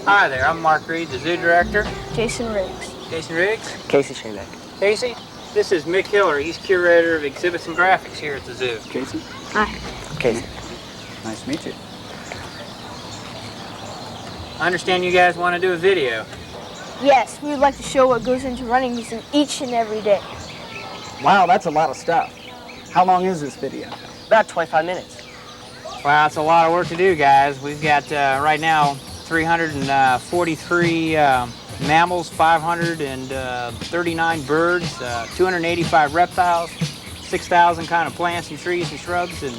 Hi there, I'm Mark Reed, the zoo director. Jason Riggs. Jason Riggs. Casey Shaybeck. Casey. This is Mick Hiller. He's curator of exhibits and graphics here at the zoo. Casey. Hi. Casey. Nice to meet you. I understand you guys want to do a video. Yes, we would like to show what goes into running these each and every day. Wow, that's a lot of stuff. How long is this video? About 25 minutes. Wow, it's a lot of work to do, guys. We've got right now 343 mammals, 539 birds, 285 reptiles, 6,000 kind of plants and trees and shrubs and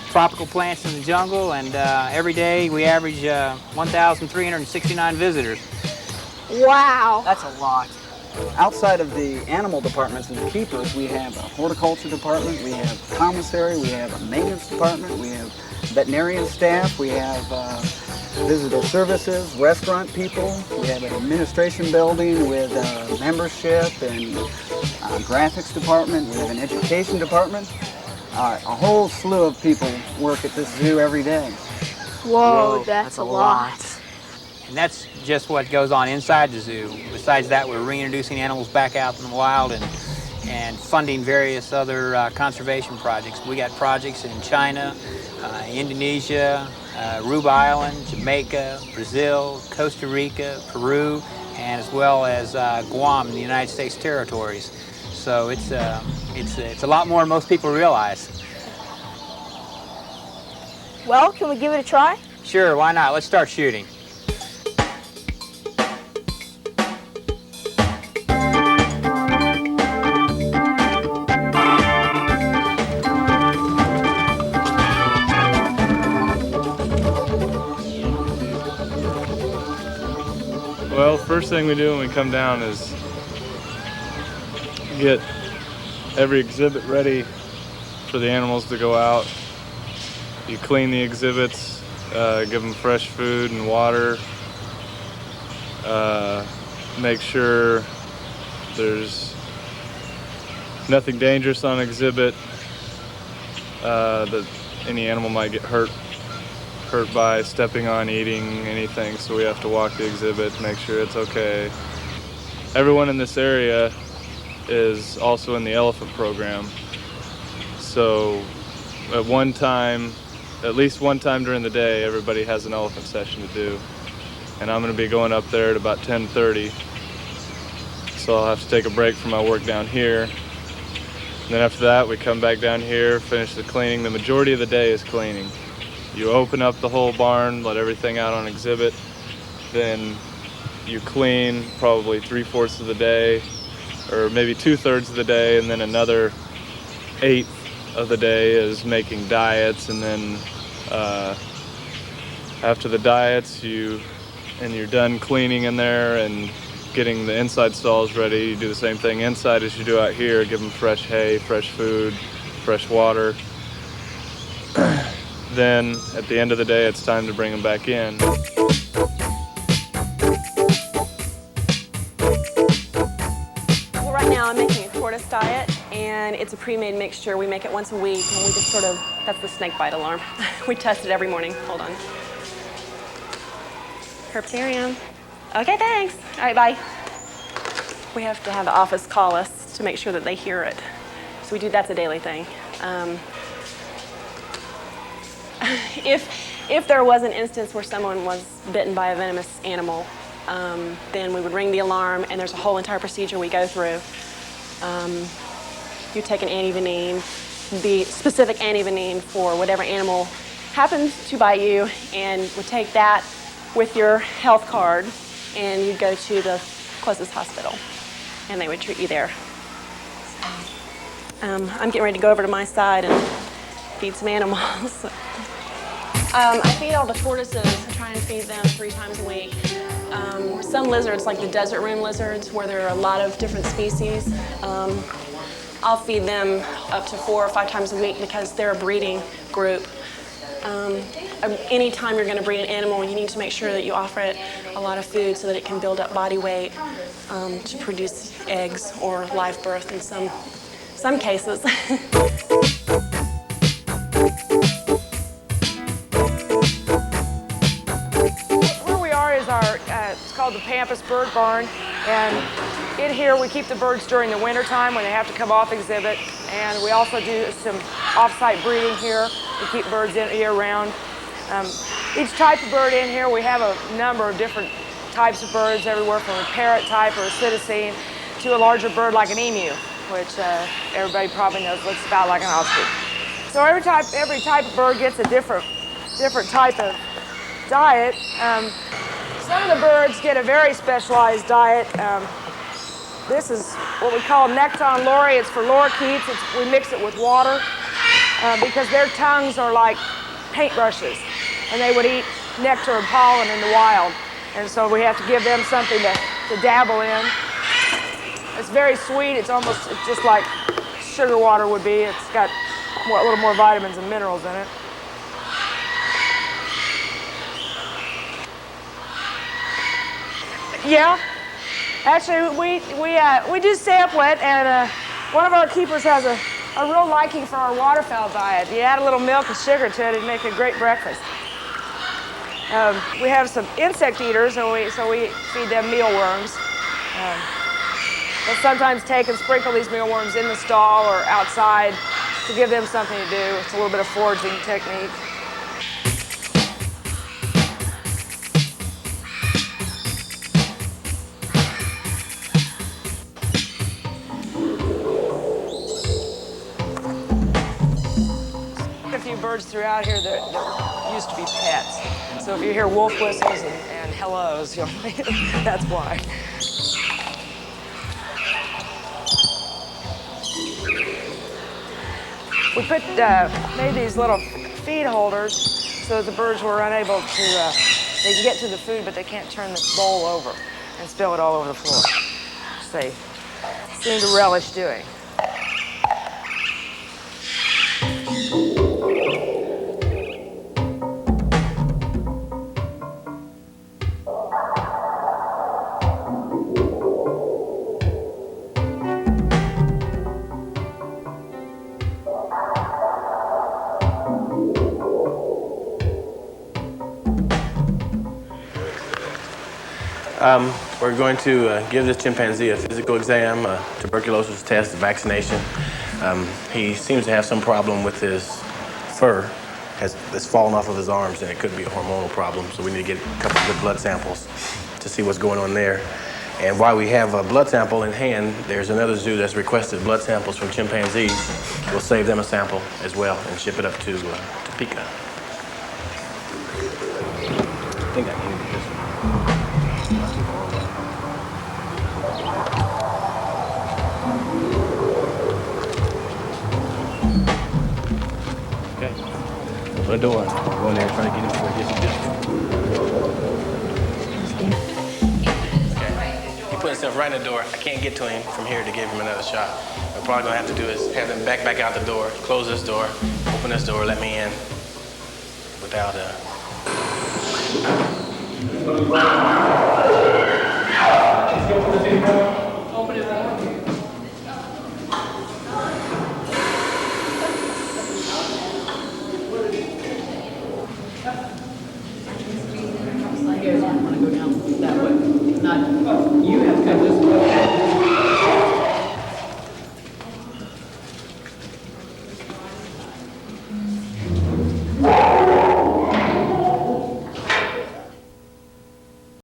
tropical plants in the jungle, and every day we average 1,369 visitors. Wow. That's a lot. Outside of the animal departments and the keepers, we have a horticulture department, we have commissary, we have a maintenance department, we have veterinarian staff, we have visitor services, restaurant people, we have an administration building with membership and graphics department, we have an education department. A whole slew of people work at this zoo every day. Whoa, that's a lot. And that's just what goes on inside the zoo. Besides that, we're reintroducing animals back out in the wild and funding various other conservation projects. We got projects in China, Indonesia, Aruba Island, Jamaica, Brazil, Costa Rica, Peru, and as well as Guam in the United States territories. So it's a lot more than most people realize. Well, can we give it a try? Sure, why not? Let's start shooting. Well, first thing we do when we come down is get every exhibit ready for the animals to go out. You clean the exhibits, give them fresh food and water, make sure there's nothing dangerous on exhibit that any animal might get hurt by stepping on, eating, anything, so we have to walk the exhibit, make sure it's okay. Everyone in this area is also in the elephant program, so at least one time during the day, everybody has an elephant session to do, and I'm going to be going up there at about 10:30, so I'll have to take a break from my work down here. And then after that, we come back down here, finish the cleaning. The majority of the day is cleaning. You open up the whole barn, let everything out on exhibit, then you clean probably 3/4 of the day, or maybe 2/3 of the day, and then another 1/8 of the day is making diets, and then after the diets, you're done cleaning in there and getting the inside stalls ready. You do the same thing inside as you do out here, give them fresh hay, fresh food, fresh water. Then at the end of the day, it's time to bring them back in. Well, right now I'm making a tortoise diet, and it's a pre-made mixture. We make it once a week, and we just that's the snake bite alarm. We test it every morning. Hold on. Herpetarium. Okay, thanks. All right, bye. We have to have the office call us to make sure that they hear it. So that's a daily thing. If there was an instance where someone was bitten by a venomous animal, then we would ring the alarm, and there's a whole entire procedure we go through. You take an antivenin, the specific antivenin for whatever animal happens to bite you, and would take that with your health card, and you'd go to the closest hospital, and they would treat you there. I'm getting ready to go over to my side and feed some animals. I feed all the tortoises. I try and feed them 3 times a week. Some lizards, like the desert rim lizards, where there are a lot of different species, I'll feed them up to 4 or 5 times a week because they're a breeding group. Anytime you're going to breed an animal, you need to make sure that you offer it a lot of food so that it can build up body weight to produce eggs or live birth in some cases. called the Pampas Bird Barn, and in here we keep the birds during the winter time when they have to come off exhibit, and we also do some off-site breeding here. We keep birds in year-round. Each type of bird in here, we have a number of different types of birds, everywhere from a parrot type or a cetacean to a larger bird like an emu, which everybody probably knows looks about like an ostrich. So every type of bird gets a different type of diet. Some of the birds get a very specialized diet. This is what we call necton lorry. It's for lorikeets. We mix it with water because their tongues are like paintbrushes, and they would eat nectar and pollen in the wild. And so we have to give them something to dabble in. It's very sweet. It's just like sugar water would be. It's got a little more vitamins and minerals in it. Yeah, actually we do sample it, and one of our keepers has a real liking for our waterfowl diet. You add a little milk and sugar to it, it'd make a great breakfast. We have some insect eaters, so we feed them mealworms. We'll sometimes take and sprinkle these mealworms in the stall or outside to give them something to do. It's a little bit of foraging technique. A few birds throughout here that used to be pets. So if you hear wolf whistles and hellos, that's why. We made these little feed holders so that the birds were unable to, they can get to the food, but they can't turn the bowl over and spill it all over the floor, which they seem to relish doing. We're going to give this chimpanzee a physical exam, a tuberculosis test, a vaccination. He seems to have some problem with his fur. It's fallen off of his arms, and it could be a hormonal problem, so we need to get a couple of good blood samples to see what's going on there. And while we have a blood sample in hand, there's another zoo that's requested blood samples from chimpanzees. We'll save them a sample as well and ship it up to Topeka. I think I can do this one. The door. Go in there and try to get him before he gets distance. Okay. He put himself right in the door. I can't get to him from here to give him another shot. What we're probably gonna have to do is have him back out the door, close this door, open this door, let me in without